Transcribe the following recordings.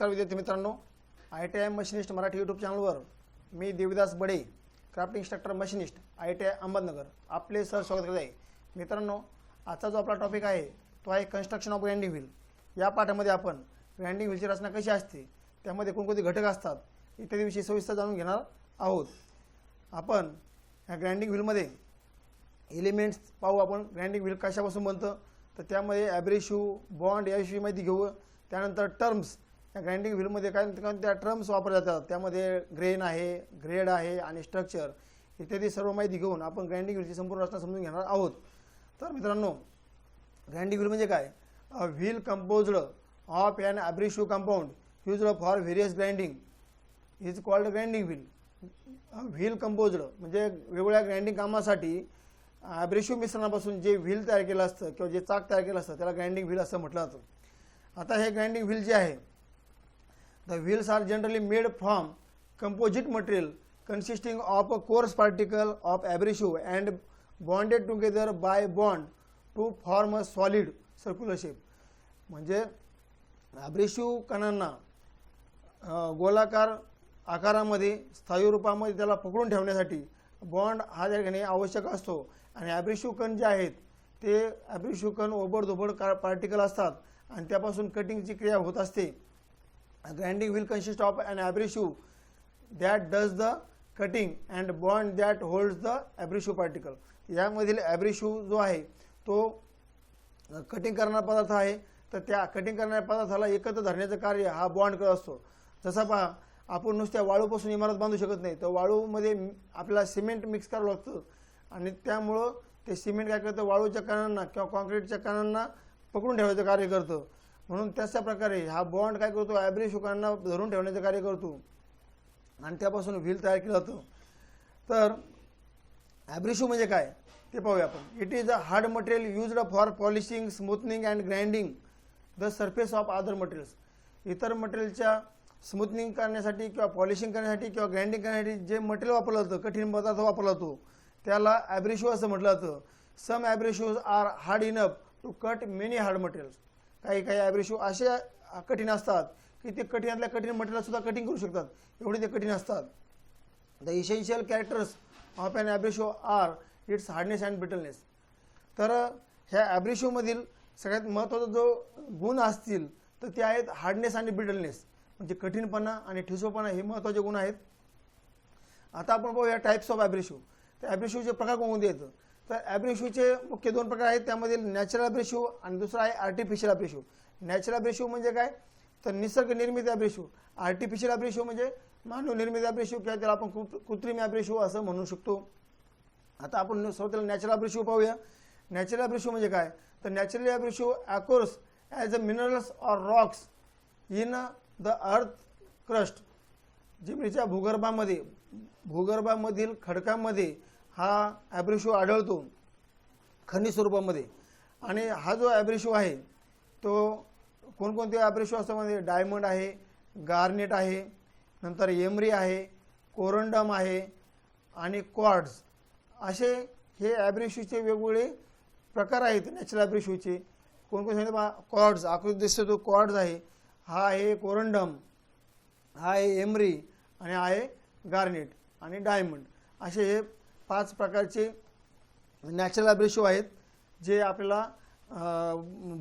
नमस्कार विद्यार्थी मित्रांनो, ITI मशिनिस्ट मराठी यूट्यूब चॅनलवर मी Devidas Bade, craft instructor machinist ITI Ahmednagar आपले सर स्वागत करत आहे. मित्रांनो, आजचा जो आपला टॉपिक आहे तो आहे कन्स्ट्रक्शन ऑफ ग्राइंडिंग व्हील. या पाठामध्ये आपण ग्राइंडिंग व्हीलची रचना कशी असते, त्यामध्ये कोणकोणते घटक असतात इत्यादी विषयी सविस्तर जाणून घेणार आहोत. आपण या ग्राइंडिंग व्हीलमध्ये एलिमेंट्स पाहू. आपण ग्राइंडिंग व्हील कशापासून बनतं तर त्यामध्ये ॲब्रेसिव्ह, बॉन्ड याविषयी माहिती घेऊ. त्यानंतर टर्म्स, या ग्राइंडिंग व्हीलमध्ये काय त्या टर्म्स वापरल्या जातात, त्यामध्ये ग्रेन आहे, ग्रेड आहे आणि स्ट्रक्चर इत्यादी सर्व माहिती घेऊन आपण ग्राइंडिंग व्हीलची संपूर्ण रचना समजून घेणार आहोत. तर मित्रांनो, ग्राइंडिंग व्हील म्हणजे काय? A wheel composed of an abrasive compound used for various grinding is called grinding wheel. Wheel composed म्हणजे वेगवेगळ्या ग्राइंडिंग कामासाठी ॲब्रेसिव्ह मिश्रणापासून जे व्हील तयार केलं असतं किंवा जे चाक तयार केलं असतं त्याला ग्राइंडिंग व्हील असं म्हटलं जातं. आता हे ग्राइंडिंग व्हील जे आहे, the wheels are generally made from composite material consisting of a coarse particle of abrasive and bonded together by bond to form a solid circular shape. म्हणजे ॲब्रेसिव्ह कणांना गोलाकार आकारामध्ये स्थायी रूपामध्ये त्याला पकडून ठेवण्यासाठी बॉन्ड हा त्या ठिकाणी आवश्यक असतो. आणि ॲब्रेसिव्ह कण जे आहेत ते ॲब्रेसिव्ह कण ओबडधोबड पार्टिकल असतात आणि त्यापासून कटिंगची क्रिया होत असते. Grinding wheel consist of an abrasive that does the cutting and bond that holds the abrasive particle. यामधील ॲब्रेसिव्ह जो आहे तो कटिंग करणारा पदार्थ आहे, तर त्या कटिंग करणाऱ्या पदार्थाला एकत्र धरण्याचं कार्य हा बॉन्ड करत असतो. जसं पहा, आपण नुसत्या वाळूपासून इमारत बांधू शकत नाही, तर वाळूमध्ये आपल्याला सिमेंट मिक्स करावं लागतं आणि त्यामुळं ते सिमेंट काय करतं, वाळूच्या कणांना किंवा कॉन्क्रीटच्या कणांना पकडून ठेवायचं कार्य करतं. म्हणून त्याच्या प्रकारे हा बॉन्ड काय करतो, ॲब्रेसिव्ह कणांना धरून ठेवण्याचं कार्य करतो आणि त्यापासून व्हील तयार केलं जातं. तर ॲब्रेसिव्ह म्हणजे काय ते पाहूया आपण. It is a hard material used for polishing, smoothening and grinding the surface of other materials. इतर मटेरियलच्या स्मूथनिंग करण्यासाठी किंवा पॉलिशिंग करण्यासाठी किंवा ग्राइंडिंग करण्यासाठी जे मटेरियल वापरलं जातं, कठीण पदार्थ वापरला जातो, त्याला ॲब्रेसिव्ह असं म्हटलं जातं. Some abrasive are hard enough to cut many hard materials. काही ॲब्रेसिव्ह असे कठीण असतात की ते कठीणातल्या कठीण मटेरियलसुद्धा कटिंग करू शकतात, एवढे ते कठीण असतात. The essential characters of an abrasive are its hardness and brittleness. तर ह्या ॲब्रेसिव्हमधील सगळ्यात महत्त्वाचा जो गुण असतील तर ते आहेत हार्डनेस आणि ब्रिटलनेस, म्हणजे कठीणपणा आणि ठिसूळपणा हे महत्त्वाचे गुण आहेत. आता आपण पाहूया टाईप्स ऑफ ॲब्रेसिव्ह. तर ॲब्रेसिव्हचे प्रकार कोणते येतं, तर ॲब्रेसिव्हचे मुख्य दोन प्रकार आहेत. त्यामध्ये नॅचरल ॲब्रेसिव्ह आणि दुसरा आहे आर्टिफिशियल ॲब्रेसिव्ह. नॅचरल ॲब्रेसिव्ह म्हणजे काय तर निसर्ग निर्मित ॲब्रेसिव्ह. आर्टिफिशियल ॲब्रेसिव्ह म्हणजे मानव निर्मित ॲब्रेसिव्ह किंवा त्याला आपण कृत्रिम ॲब्रेसिव्ह असं म्हणू शकतो. आता आपण सर्वप्रथम नॅचरल ॲब्रेसिव्ह पाहूया. नॅचरल ॲब्रेसिव्ह म्हणजे काय तर natural abrasive occurs as a minerals or rocks in the earth crust. जमिनीच्या भूगर्भामधील खडकांमध्ये हा ॲब्रेसिव्ह आढळतो खनिज स्वरूपामध्ये. आणि हा जो ॲब्रेसिव्ह आहे तो कोणकोणते ॲब्रेसिव्ह असतात म्हणजे डायमंड आहे, गार्नेट आहे, नंतर एमरी आहे, कोरंडम आहे आणि क्वार्ट्ज. असे हे ॲब्रेसिव्हचे वेगवेगळे प्रकार आहेत नॅचरल ॲब्रेसिव्हचे. कोणकोणते सांगितले पहा, क्वार्ट्ज आकृती दिसतो तो क्वार्ट्ज आहे, हा आहे कोरंडम, हा आहे एमरी आणि हा आहे गार्नेट आणि डायमंड. असे हे 5 प्रकारचे नॅचरल ॲब्रेसिव्ह आहेत जे आपल्याला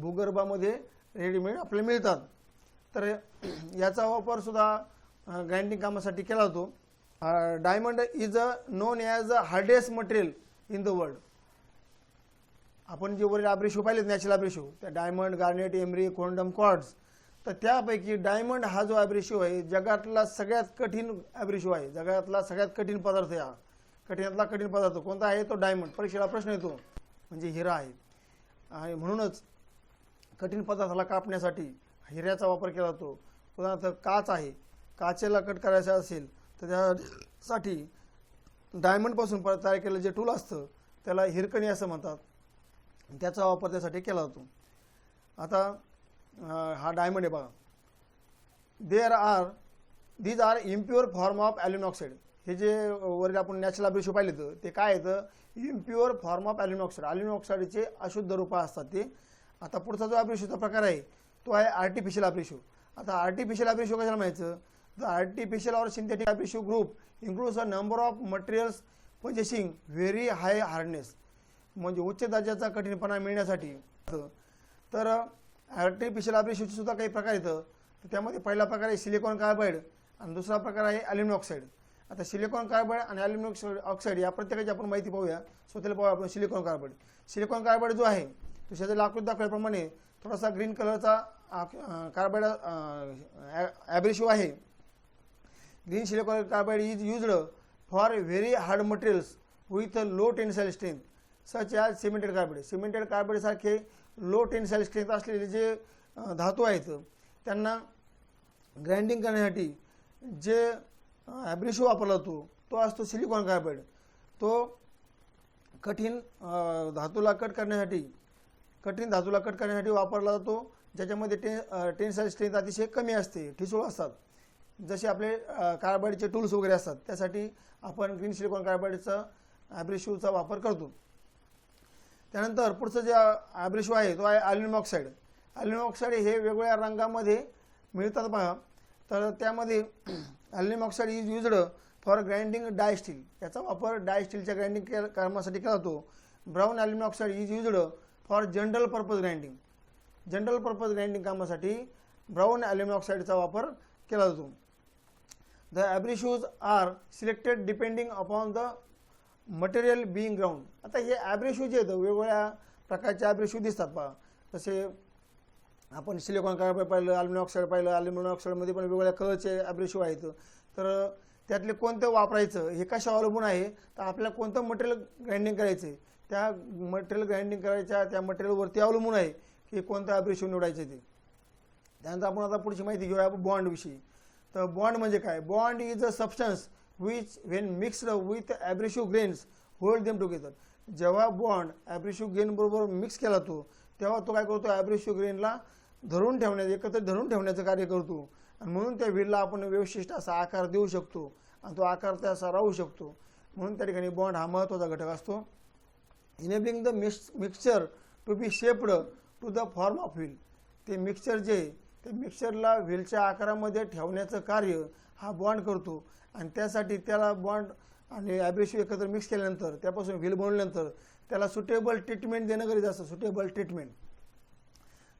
भूगर्भामध्ये रेडीमेड आपल्याला मिळतात. तर याचा वापरसुद्धा ग्राइंडिंग कामासाठी केला जातो. Diamond is a known as a hardest material in the world. आपण जे वरील ॲब्रेसिव्ह पाहिलेत नॅचरल ॲब्रेसिव्ह, त्या diamond, garnet, emery, corundum, quartz, तर त्यापैकी डायमंड हा जो ॲब्रेसिव्ह आहे जगातला सगळ्यात कठीण ॲब्रेसिव्ह आहे. जगातला सगळ्यात कठीण पदार्थ, हा कठीणातला कठीण पदार्थ कोणता आहे तो डायमंड. परीक्षेला प्रश्न येतो म्हणजे हिरा आहे. आणि म्हणूनच कठीण पदार्थाला कापण्यासाठी हिऱ्याचा वापर केला जातो. उदाहरणार्थ काच आहे, काचेला कट करायचं असेल तर त्यासाठी डायमंडपासून तयार केलेलं जे टूल असतं त्याला हिरकणी असं म्हणतात, त्याचा वापर त्यासाठी केला जातो. आता हा डायमंड आहे बघा. These are impure form of aluminium oxide. हे जे वरील आपण नॅचरल ॲब्रेसिव्ह पाहिलं ते काय येतं, impure form of aluminium oxide. Aluminium ऑक्साईडचे अशुद्ध रूप असतात ते. आता पुढचा जो ॲब्रेसिव्हचा प्रकार आहे तो आहे आर्टिफिशियल ॲब्रेसिव्ह. आता आर्टिफिशियल ॲब्रेसिव्ह कशाला म्हणायचं, the artificial or synthetic abrasive group includes a number of materials possessing very high hardness, म्हणजे उच्च दर्जाचा कठीणपणा मिळण्यासाठी. तर आर्टिफिशियल ॲब्रेसिव्हचे सुद्धा काही प्रकार येतं. तर त्यामध्ये पहिला प्रकार आहे सिलिकॉन कार्बाईड आणि दुसरा प्रकार आहे ॲल्युमिनियम ऑक्साईड. आता सिलिकॉन कार्बाईड आणि ॲल्युमिनियम ऑक्साईड या प्रत्येकाची आपण माहिती पाहूया. स्वतःला पाहूया आपण सिलिकॉन कार्बाईड. सिलिकॉन कार्बाईड जो आहे तो शेजारी आकृतीत दाखवल्याप्रमाणे थोडासा ग्रीन कलरचा कार्बाईड ॲब्रेसिव्ह आहे. Green silicon Carbide is used for very hard materials with low tensile strength such as cemented Carbide. Cemented Carbide सारखे लो टेन्साईल स्ट्रेंथ असलेले जे धातू आहेत त्यांना ग्राइंडिंग करण्यासाठी जे ॲब्रेसिव्ह वापरला जातो तो असतो सिलिकॉन कार्बाईड. तो कठीण धातूला कट करण्यासाठी वापरला जातो, ज्याच्यामध्ये टेन्साईल स्ट्रेंथ अतिशय कमी असते, ठिसूळ असतात. जसे आपले कार्बाईडचे टूल्स वगैरे असतात त्यासाठी आपण ग्रीन सिलिकॉन कार्बाईडचा ॲब्रेसिव्हचा वापर करतो. त्यानंतर पुढचं जे ॲब्रेसिव्ह आहे तो आहे ॲल्युमिनियम ऑक्साईड. ॲल्युमिनियम ऑक्साईड हे वेगवेगळ्या रंगामध्ये मिळतात पहा. तर त्यामध्ये aluminium oxide is used for grinding die steel. याचा वापर डाय स्टीलच्या ग्राइंडिंग कामासाठी केला जातो. Brown aluminium oxide is used for general purpose grinding. General purpose grinding कामासाठी ब्राऊन ॲल्युमिनियम ऑक्साईडचा वापर केला जातो. The abrasives are selected depending upon the material being ground. आता हे ॲब्रेसिव्ह जे आहेत वेगवेगळ्या प्रकारचे ॲब्रेसिव्ह दिसतात पहा. जसे आपण सिलिकॉन कार्बाईड पाहिलं, ॲल्युमिनियम ऑक्साईड पाहिलं. ॲल्युमिनियम ऑक्साईडमध्ये पण वेगवेगळ्या कलरचे ॲब्रेसिव्ह आहेत. तर त्यातले कोणतं वापरायचं हे कशा अवलंबून आहे, तर आपल्याला कोणतं मटेरियल ग्राइंडिंग करायचं आहे त्या मटेरियल ग्राइंडिंग करायच्या त्या मटेरियलवरती अवलंबून आहे की कोणतं ॲब्रेसिव्ह निवडायचं ते. त्यानंतर आपण आता पुढची माहिती घेऊया बॉन्डविषयी. तर बॉन्ड म्हणजे काय, bond is a substance which when mixed with abrasive grains hold them together. जेव्हा बॉन्ड ॲब्रेसिव्ह ग्रेन बरोबर मिक्स केला जातो तेव्हा तो काय करतो, ॲब्रेसिव्ह ग्रेनला एकत्र धरून ठेवण्याचं कार्य करतो. आणि म्हणून त्या व्हीलला आपण व्यवस्थित असा आकार देऊ शकतो आणि तो आकार त्याचा राहू शकतो. म्हणून त्या ठिकाणी बॉन्ड हा महत्त्वाचा घटक असतो. Enabling the mixture to be shaped to the form of wheel. ते मिक्सचर जे ते मिक्सचरला व्हीलच्या आकारामध्ये ठेवण्याचं कार्य हा बॉन्ड करतो. आणि त्यासाठी त्याला बॉन्ड आणि ॲब्रेसिव्ह एकत्र मिक्स केल्यानंतर त्यापासून व्हील बनवल्यानंतर त्याला सुटेबल ट्रीटमेंट देणं गरजेचं असतं. सुटेबल ट्रीटमेंट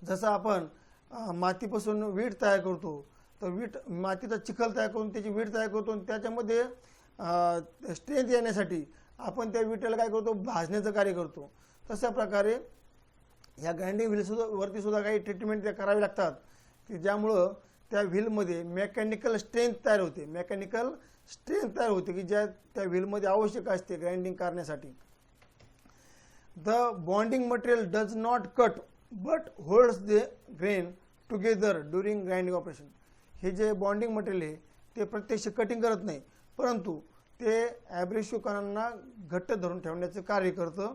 जसं आपण मातीपासून वीट तयार करतो, तर मातीचा चिखल तयार करून त्याची वीट तयार करतो आणि त्याच्यामध्ये स्ट्रेंथ येण्यासाठी आपण त्या विटेला काय करतो, भाजण्याचं कार्य करतो. तशा प्रकारे ह्या ग्राइंडिंग व्हीलवरती सुद्धा काही ट्रीटमेंट करावी लागतात की ज्यामुळं त्या व्हीलमध्ये मेकॅनिकल स्ट्रेंथ तयार होते की ज्या त्या व्हीलमध्ये आवश्यक असते ग्राइंडिंग करण्यासाठी. The bonding material does not cut but holds the grain together during grinding operation. हे जे बॉन्डिंग मटेरियल आहे ते प्रत्यक्ष कटिंग करत नाही, परंतु ते ॲब्रेसिव्ह कणांना घट्ट धरून ठेवण्याचं कार्य करतं.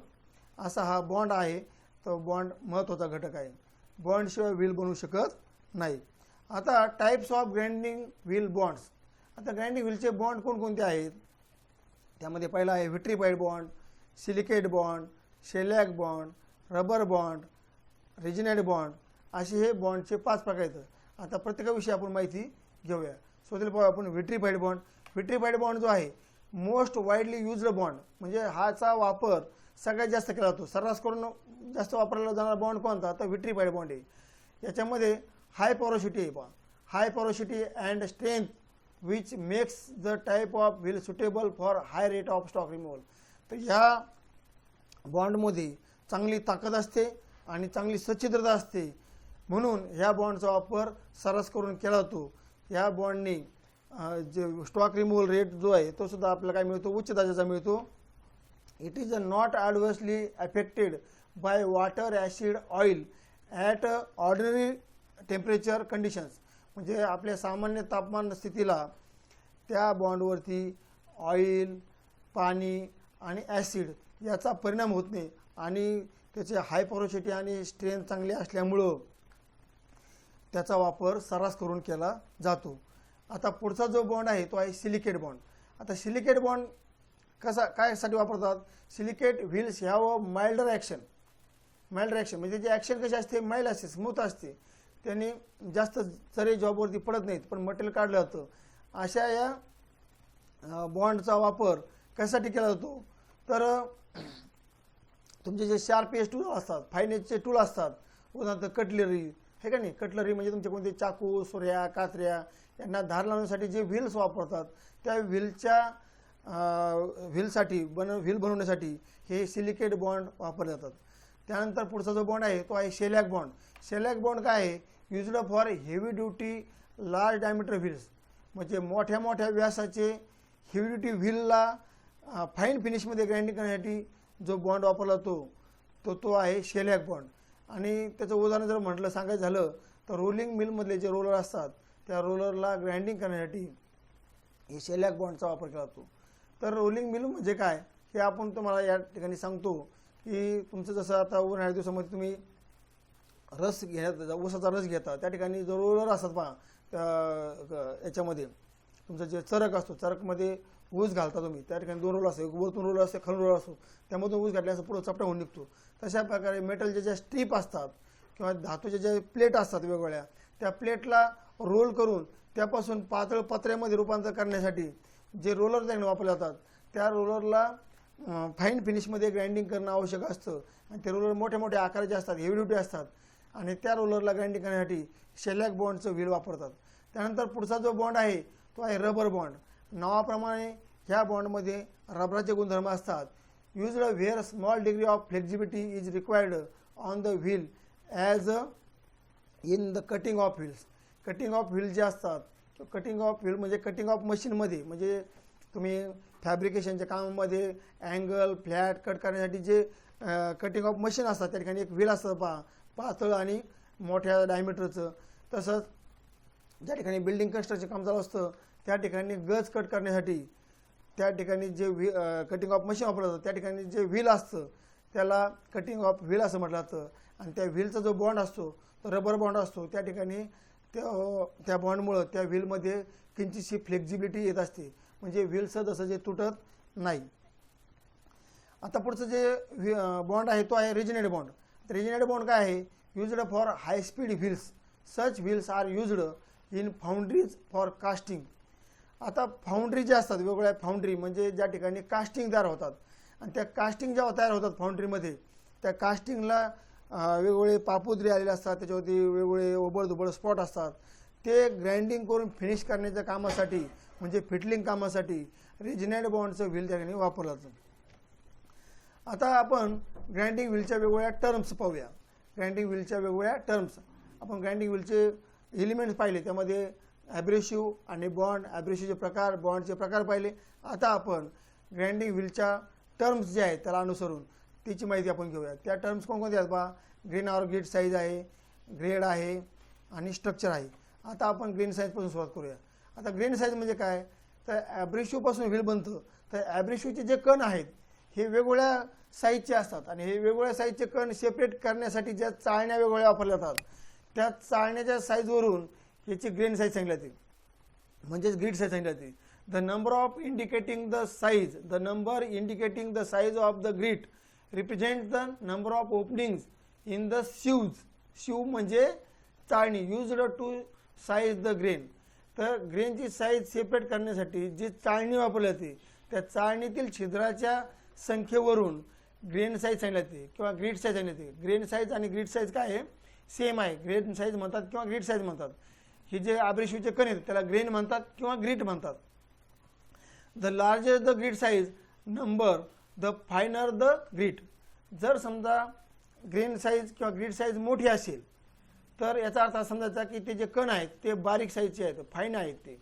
असा हा बॉन्ड आहे. तो बॉन्ड महत्त्वाचा घटक आहे. बॉन्डशिवाय व्हील बनवू शकत नाही. आता types of grinding wheel bonds. आता ग्राइंडिंग व्हीलचे बॉन्ड कोणकोणते आहेत, त्यामध्ये पहिला आहे vitrified bond, silicate bond, shellac bond, rubber bond, resinoid bond. असे हे बॉन्डचे 5 प्रकार आहेत. आता प्रत्येकाविषयी आपण माहिती घेऊया. स्वतःला पाहू आपण व्हिट्रिफाईड बॉन्ड. व्हिट्रिफाईड बॉन्ड जो आहे मोस्ट वाईडली युज्ड बॉन्ड, म्हणजे हाचा वापर सगळ्यात जास्त केला जातो. सर्रास करून जास्त वापरला जाणारा बॉन्ड कोणता, तर व्हिट्रिफाईड बॉन्ड आहे. याच्यामध्ये हाय पोरोसिटी आहे पहा. High porosity and strength which makes the type of wheel suitable for high rate of stock removal. तर ह्या बॉन्डमध्ये चांगली ताकद असते आणि चांगली सच्छिद्रता असते, म्हणून ह्या बॉन्डचा वापर सर्रास करून केला जातो. ह्या बॉन्डने जे स्टॉक रिमूव्हल रेट जो आहे तो सुद्धा आपल्याला काय मिळतो, उच्च दर्जाचा मिळतो. It is not adversely affected by water acid oil at ordinary temperature conditions. म्हणजे आपल्या सामान्य तापमान स्थितीला त्या बॉन्डवरती ऑइल, पाणी आणि ॲसिड याचा परिणाम होत नाही आणि त्याचे हाय पोरोसिटी आणि स्ट्रेंथ चांगली असल्यामुळं त्याचा वापर सर्रास करून केला जातो. आता पुढचा जो बॉन्ड आहे तो आहे सिलिकेट बॉन्ड. आता सिलिकेट बॉन्ड कायसाठी वापरतात, silicate wheels have a milder action. Milder action म्हणजे जी ॲक्शन कशी असते, माइल्ड असते, स्मूथ असते. त्यांनी जास्त चरे जॉबवरती पडत नाहीत, पण मटेरियल काढलं जातं. अशा या बॉन्डचा वापर कशासाठी केला जातो, तर तुमचे जे शार्प एज टूल असतात, फाईन एजचे टूल असतात, उदाहरणार्थ कटलरी हे का नाही, कटलरी म्हणजे तुमचे कोणते चाकू, सुऱ्या, कात्र्या यांना धार लावण्यासाठी जे व्हील्स वापरतात, त्या व्हीलसाठी व्हील बनवण्यासाठी हे सिलिकेट बॉन्ड वापरले जातात. त्यानंतर पुढचा जो बॉन्ड आहे तो आहे शेलॅक बॉन्ड. शेलॅक बॉन्ड काय आहे, used for heavy duty large diameter wheels, म्हणजे मोठ्या मोठ्या व्यासाचे हेवी ड्युटी व्हीलला फाईन फिनिशमध्ये ग्राइंडिंग करण्यासाठी जो बॉन्ड वापरला तो आहे शेलॅक बॉन्ड. आणि त्याचं उदाहरण जर म्हटलं सांगायचं झालं तर रोलिंग मिलमधले जे रोलर असतात त्या रोलरला ग्राइंडिंग करण्यासाठी हे शेलॅक बॉन्डचा वापर केला जातो. तर रोलिंग मिल म्हणजे काय हे आपण तुम्हाला या ठिकाणी सांगतो की तुमचं जसं आता उन्हाळ्या दिवसामध्ये तुम्ही रस ऊसाचा रस घेता, त्या ठिकाणी जो रोलर असतात पहा याच्यामध्ये तुमचं जे चरक असतो, चरकमध्ये ऊस घालता तुम्ही, त्या ठिकाणी 2 रोल असतो, वरतून रोल असते, खालून रोल असतो, त्यामधून ऊस घातल्यास पुढं चपटा होऊन निघतो. तशा प्रकारे मेटलच्या ज्या स्ट्रीप असतात किंवा धातूच्या ज्या प्लेट असतात वेगवेगळ्या, त्या प्लेटला रोल करून त्यापासून पातळ पत्र्यामध्ये रूपांतर करण्यासाठी जे रोलर त्याने वापरले जातात, त्या रोलरला फाईन फिनिशमध्ये ग्राइंडिंग करणं आवश्यक असतं. आणि ते रोलर मोठ्या मोठ्या आकाराचे असतात, हेवी ड्युटी असतात, आणि त्या रोलरला ग्राइंडिंग करण्यासाठी शेलॅक बॉन्डचं व्हील वापरतात. त्यानंतर पुढचा जो बॉन्ड आहे तो आहे रबर बॉन्ड. नावाप्रमाणे ह्या बॉन्डमध्ये रबराचे गुणधर्म असतात. Used where small degree of flexibility is required on the wheel as in the cutting of wheels. Cutting of wheel जे असतात, कटिंग ऑफ व्हील म्हणजे कटिंग ऑफ मशीनमध्ये, म्हणजे तुम्ही फॅब्रिकेशनच्या कामामध्ये अँगल फ्लॅट कट करण्यासाठी जे कटिंग ऑफ मशीन असतात त्या ठिकाणी एक व्हील असतं पहा, पातळ आणि मोठ्या डायमीटरचं. तसंच ज्या ठिकाणी बिल्डिंग कन्स्ट्रक्शन काम चालू असतं त्या ठिकाणी गज कट करण्यासाठी त्या ठिकाणी जे कटिंग ऑफ मशीन वापरलं जातं त्या ठिकाणी जे व्हील असतं त्याला कटिंग ऑफ व्हील असं म्हटलं जातं. आणि त्या व्हीलचा जो बॉन्ड असतो तो रबर बॉन्ड असतो. त्या ठिकाणी त्या बॉन्डमुळं त्या व्हीलमध्ये किंचितशी फ्लेक्झिबिलिटी येत असते, म्हणजे व्हील सहज तुटत नाही. आता पुढचं जे बॉन्ड आहे तो आहे रेजिनेट बॉन्ड. रेजिनेट बॉन्ड काय आहे, used for high speed wheels. Such wheels are used in foundries for casting. आता फाउंड्री जे असतात, वेगवेगळ्या फाउंड्री म्हणजे ज्या ठिकाणी कास्टिंग तयार होतात, आणि त्या कास्टिंग जेव्हा तयार होतात फाउंड्रीमध्ये, त्या कास्टिंगला वेगवेगळे पापुद्रे आलेले असतात, त्याच्यावरती वेगवेगळे ओबडधोबड स्पॉट असतात. ते ग्राइंडिंग करून फिनिश करण्याच्या कामासाठी म्हणजे फिटलिंग कामासाठी रेजिनेट बॉन्डचं व्हील त्या ठिकाणी वापरलं जातं. आता आपण ग्राइंडिंग व्हीलच्या वेगवेगळ्या टर्म्स पाहूया. ग्राइंडिंग व्हीलच्या वेगवेगळ्या टर्म्स आपण ग्राइंडिंग व्हीलचे एलिमेंट्स पाहिले, त्यामध्ये ॲब्रेसिव्ह आणि बॉन्ड, ॲब्रेसिव्हचे प्रकार, बॉन्डचे प्रकार पाहिले. आता आपण ग्राइंडिंग व्हीलच्या टर्म्स जे आहेत त्याला अनुसरून त्याची माहिती आपण घेऊया. त्या टर्म्स कोणकोणत्या आहेत पहा, ग्रेन ऑर ग्रीड साईज आहे, ग्रेड आहे आणि स्ट्रक्चर आहे. आता आपण ग्रेन साईजपासून सुरुवात करूया. आता ग्रेन साईज म्हणजे काय, तर ॲब्रेसिव्हपासून व्हील बनतं. तर ॲब्रेसिव्हचे जे कण आहेत हे वेगवेगळ्या साईजचे असतात, आणि हे वेगवेगळ्या साईजचे कण सेपरेट करण्यासाठी ज्या चाळण्या वेगवेगळ्या वापरल्या जातात त्या चाळण्याच्या साईजवरून याची ग्रेन साईज सांगितली जाते, म्हणजेच ग्रीड साईज सांगितली जाते. The number of indicating the size, the number indicating the size of the grit represent the number of openings in the sieves. Sieve म्हणजे चाळणी, used to size the grain. तर ग्रेनची size separate करण्यासाठी जी चाळणी वापरली जाते त्या चाळणीतील छिद्राच्या संख्येवरून ग्रेन साईज सांगितली जाते किंवा ग्रीड साईज सांगितली जाते. ग्रेन साईज आणि ग्रीड साईज काय आहे, सेम आहे. ग्रेन साईज म्हणतात किंवा ग्रीड साईज म्हणतात. हे जे ॲब्रेसिव्हचे कण आहेत त्याला ग्रेन म्हणतात किंवा ग्रीड म्हणतात. The larger the grit size number the finer the grit. जर समजा ग्रेन साईज किंवा ग्रीड साईज मोठी असेल तर याचा अर्थ असा समजायचा की ते जे कण आहेत ते बारीक साईजचे आहेत, फाईन आहेत ते.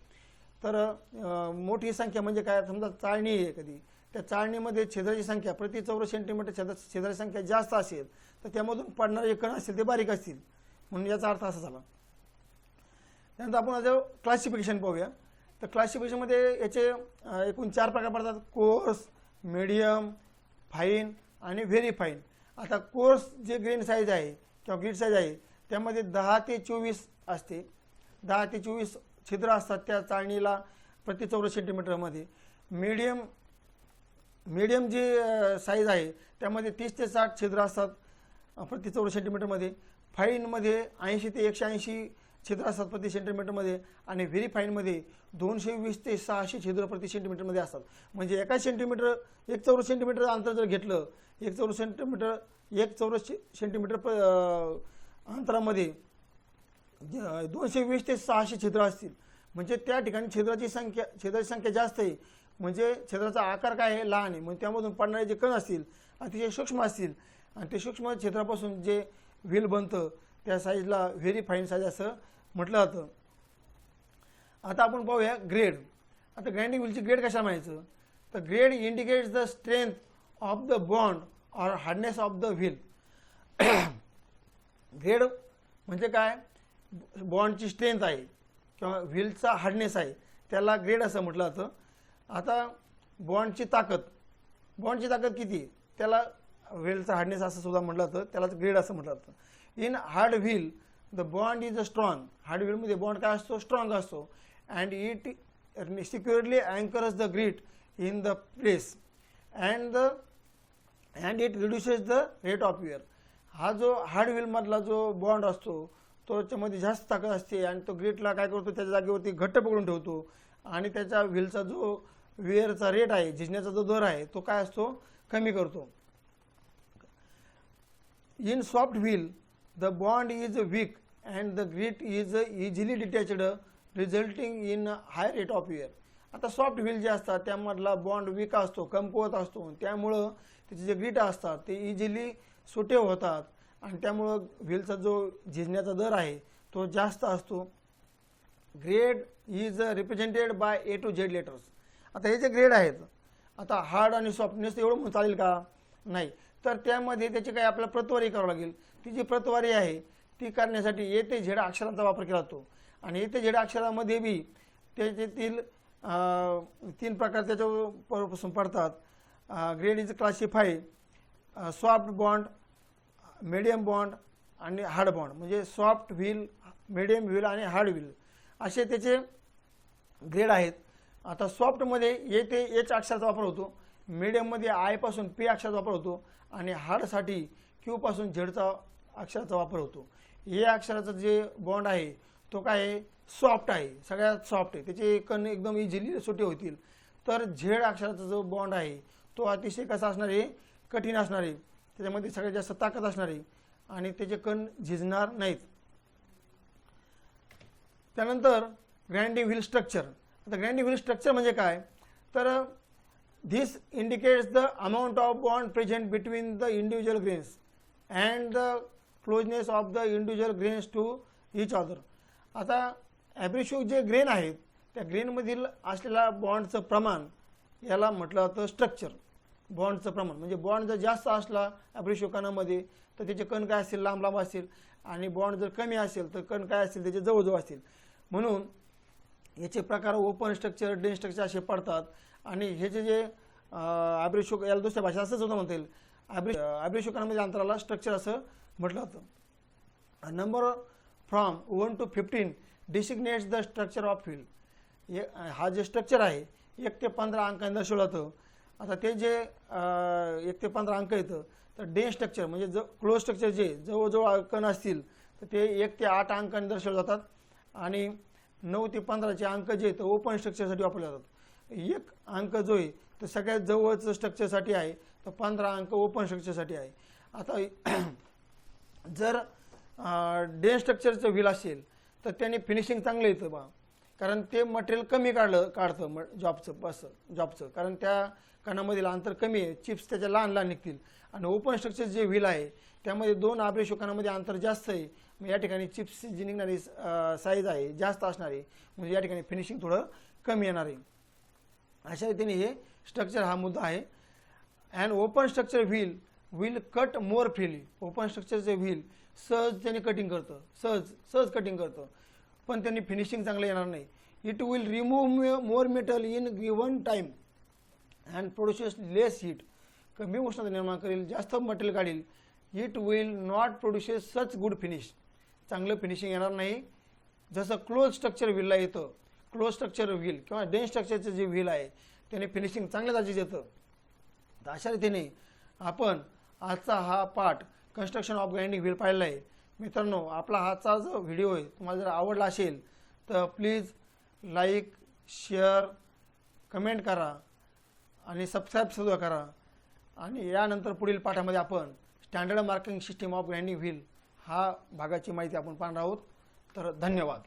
तर मोठी संख्या म्हणजे काय, समजा चाळणी आहे एखादी, त्या चाळणीमध्ये छिद्राची संख्या प्रति चौरस सेंटीमीटर छिद्राची संख्या जास्त असेल तर त्यामधून पडणारे जे कण असतील ते बारीक असतील, म्हणून याचा अर्थ असा झाला. त्यानंतर आपण आता क्लासिफिकेशन पाहूया. तर क्लासिफिकेशनमध्ये याचे एकूण 4 प्रकार पडतात, कोर्स, मीडियम, फाईन आणि व्हेरी फाईन. आता कोर्स जे ग्रेन साईज आहे किंवा ग्रीड साईज आहे त्यामध्ये 10 ते 24 असते. 10 ते 24 छिद्र असतात त्या चाळणीला प्रति चौरस सेंटीमीटरमध्ये. मीडियम जे साईज आहे त्यामध्ये 30 ते 60 छिद्र असतात प्रति चौरस सेंटीमीटरमध्ये. फाईनमध्ये 80 ते 180 छिद्र असतात प्रति सेंटीमीटरमध्ये आणि व्हेरी फाईनमध्ये 220 ते 600 छिद्र प्रति सेंटीमीटरमध्ये असतात. म्हणजे एका सेंटीमीटर 1 चौरस सेंटीमीटर अंतर जर घेतलं, 1 चौरस सेंटीमीटर अंतरामध्ये 220 ते 600 छिद्र असतील. म्हणजे त्या ठिकाणी छिद्राची संख्या जास्त आहे. म्हणजे छिद्राचा आकार काय आहे, लहान आहे. म्हणजे त्यामधून पडणारे जे कण असतील अतिशय सूक्ष्म असतील आणि ते सूक्ष्म छिद्रापासून जे व्हील बनतं त्या साईजला व्हेरी फाईन साईज असं म्हटलं जातं. आता आपण पाहूया ग्रेड. आता ग्राइंडिंग व्हीलची ग्रेड कशा म्हणायचं, तर grade indicates the strength of the bond or hardness of the wheel. Grade म्हणजे काय, बॉन्डची स्ट्रेंथ आहे किंवा व्हीलचा हार्डनेस आहे, त्याला ग्रेड असं म्हटलं जातं. आता बॉन्डची ताकद किती, त्याला व्हीलचा हार्डनेस असं सुद्धा म्हटलं जातं, त्यालाच ग्रेड असं म्हटलं जातं. In hard wheel the bond is a strong. Hard व्हीलमध्ये बॉन्ड काय असतो, स्ट्रॉंग असतो. And it securely anchors the grit in the place and it reduces the rate of wear. हा जो हार्ड व्हीलमधला जो बॉन्ड असतो तो त्याच्यामध्ये जास्त ताकद असते आणि तो ग्रीटला काय करतो, त्याच्या जागेवरती घट्ट पकडून ठेवतो आणि त्याच्या व्हीलचा जो वेअरचा रेट आहे, झिजण्याचा जो दर आहे तो काय असतो, कमी करतो. In soft wheel the bond is weak and the grit is easily detached resulting in high rate of wear. आता सॉफ्ट व्हील जे असतात त्यामधला बॉन्ड वीक असतो, कमकुवत असतो, त्यामुळं त्याचे जे ग्रीट असतात ते इझिली सुटे होतात आणि त्यामुळं व्हीलचा जो झिजण्याचा दर आहे तो जास्त असतो. Grade is represented by A to Z letters. आता हे जे ग्रेड आहेत, आता हार्ड आणि सॉफ्टनेस एवढं म्हणून चालेल का, नाही, तर त्यामध्ये त्याची काही आपल्याला प्रतवारी करावं लागेल. ती जी प्रतवारी आहे ती करण्यासाठी A ते Z अक्षरांचा वापर केला जातो आणि A ते Z अक्षरामध्ये बी त्याच्यातील 3 प्रकार त्याच्यापासून पडतात. Grade is classify soft bond, medium bond आणि हार्ड बॉन्ड. म्हणजे सॉफ्ट व्हील, मीडियम व्हील आणि हार्ड व्हील असे त्याचे ग्रेड आहेत. आता सॉफ्टमध्ये A ते H अक्षराचा वापर होतो, मीडियममध्ये I पासून P अक्षराचा वापर होतो आणि हार्डसाठी Q पासून Z अक्षराचा वापर होतो. A अक्षराचा जे बॉन्ड आहे तो काय आहे, सॉफ्ट आहे, सगळ्यात सॉफ्ट आहे, त्याचे कण एकदम इझिली सुटे होतील. तर Z अक्षराचा जो बॉन्ड आहे तो अतिशय कसा असणार आहे, कठीण असणार आहे, त्याच्यामध्ये सगळ्यात जास्त ताकद असणार आहे आणि त्याचे कण झिजणार नाहीत. त्यानंतर ग्राइंडिंग व्हील स्ट्रक्चर. आता ग्राइंडिंग व्हील स्ट्रक्चर म्हणजे काय, तर this indicates the amount of bond present between the individual grains and the closeness of the individual grains to each other. आता ॲब्रिशो जे ग्रेन आहेत त्या ग्रेनमधील असलेला बॉन्डचं प्रमाण याला म्हटलं जातं स्ट्रक्चर. बॉन्डचं प्रमाण म्हणजे बॉन्ड जर जास्त असला ॲब्रिशो कणामध्ये तर त्याचे कण काय असतील, लांब लांब असतील आणि बॉन्ड जर कमी असेल तर कण काय असतील, त्याचे जवळजवळ असतील. म्हणून याचे प्रकार ओपन स्ट्रक्चर, डेन्स स्ट्रक्चर असे पडतात. आणि ह्याचे जे ॲब्रिशो, याला दुसऱ्या भाषा असंच होतं म्हणता येईल, ॲब्रिशो कणामध्ये अंतराला स्ट्रक्चर असं म्हटलं जातं. Number from 1 to 15 designates the structure of wheel. हा जे स्ट्रक्चर आहे 1 ते 15 अंकांनी दर्शवलं जातं. आता ते जे 1 ते 15 अंक येतं तर डेन्स स्ट्रक्चर म्हणजे क्लोज स्ट्रक्चर जे जवळजवळ कण असतील तर ते 1 ते 8 अंकांनी दर्शवले जातात आणि 9 ते 15चे अंक जे तर ओपन स्ट्रक्चरसाठी वापरले जातात. 1 अंक जो आहे तर सगळ्यात जवळचं स्ट्रक्चरसाठी आहे, तर 15 अंक ओपन स्ट्रक्चरसाठी आहे. आता जर डेन्स स्ट्रक्चरचं व्हील असेल तर त्याने फिनिशिंग चांगलं येतं बा, कारण ते मटेरियल कमी काढतं जॉबचं, कारण त्या कणामधील अंतर कमी आहे, चिप्स त्याच्या लहान लहान निघतील. आणि ओपन स्ट्रक्चर जे व्हील आहे त्यामध्ये 2 ॲब्रिशो कणामध्ये अंतर जास्त आहे, मग या ठिकाणी चिप्स जी निघणारी साईज आहे जास्त असणार आहे, म्हणजे या ठिकाणी फिनिशिंग थोडं कमी येणार आहे. अशा रीतीने हे स्ट्रक्चर हा मुद्दा आहे. And open structure wheel cut more freely. Open स्ट्रक्चरचे व्हील सहज त्याने कटिंग करतं, सहज कटिंग करतं, पण त्यांनी फिनिशिंग चांगलं येणार नाही. It will remove more metal in given time and produces less heat. कमी उष्णता निर्माण करेल, जास्त मटेरियल काढेल. It will not produces such good finish. चांगलं फिनिशिंग येणार नाही जसं क्लोज स्ट्रक्चर व्हीलला येतं. क्लोज स्ट्रक्चर व्हील किंवा डेन्स स्ट्रक्चरचं जे व्हील आहे त्याने फिनिशिंग चांगल्या जागेच येतं. तर अशा रीतीने आपण आजचा हा part construction of grinding wheel पाहिलेला आहे. मित्रांनो, आपला हाचा जो व्हिडिओ आहे तुम्हाला जर आवडला असेल तर प्लीज लाईक, शेअर, कमेंट करा आणि सबस्क्राईबसुद्धा करा. आणि यानंतर पुढील पाठामध्ये आपण standard marking system of grinding wheel हा भागाची माहिती आपण पाहणार आहोत. तर धन्यवाद.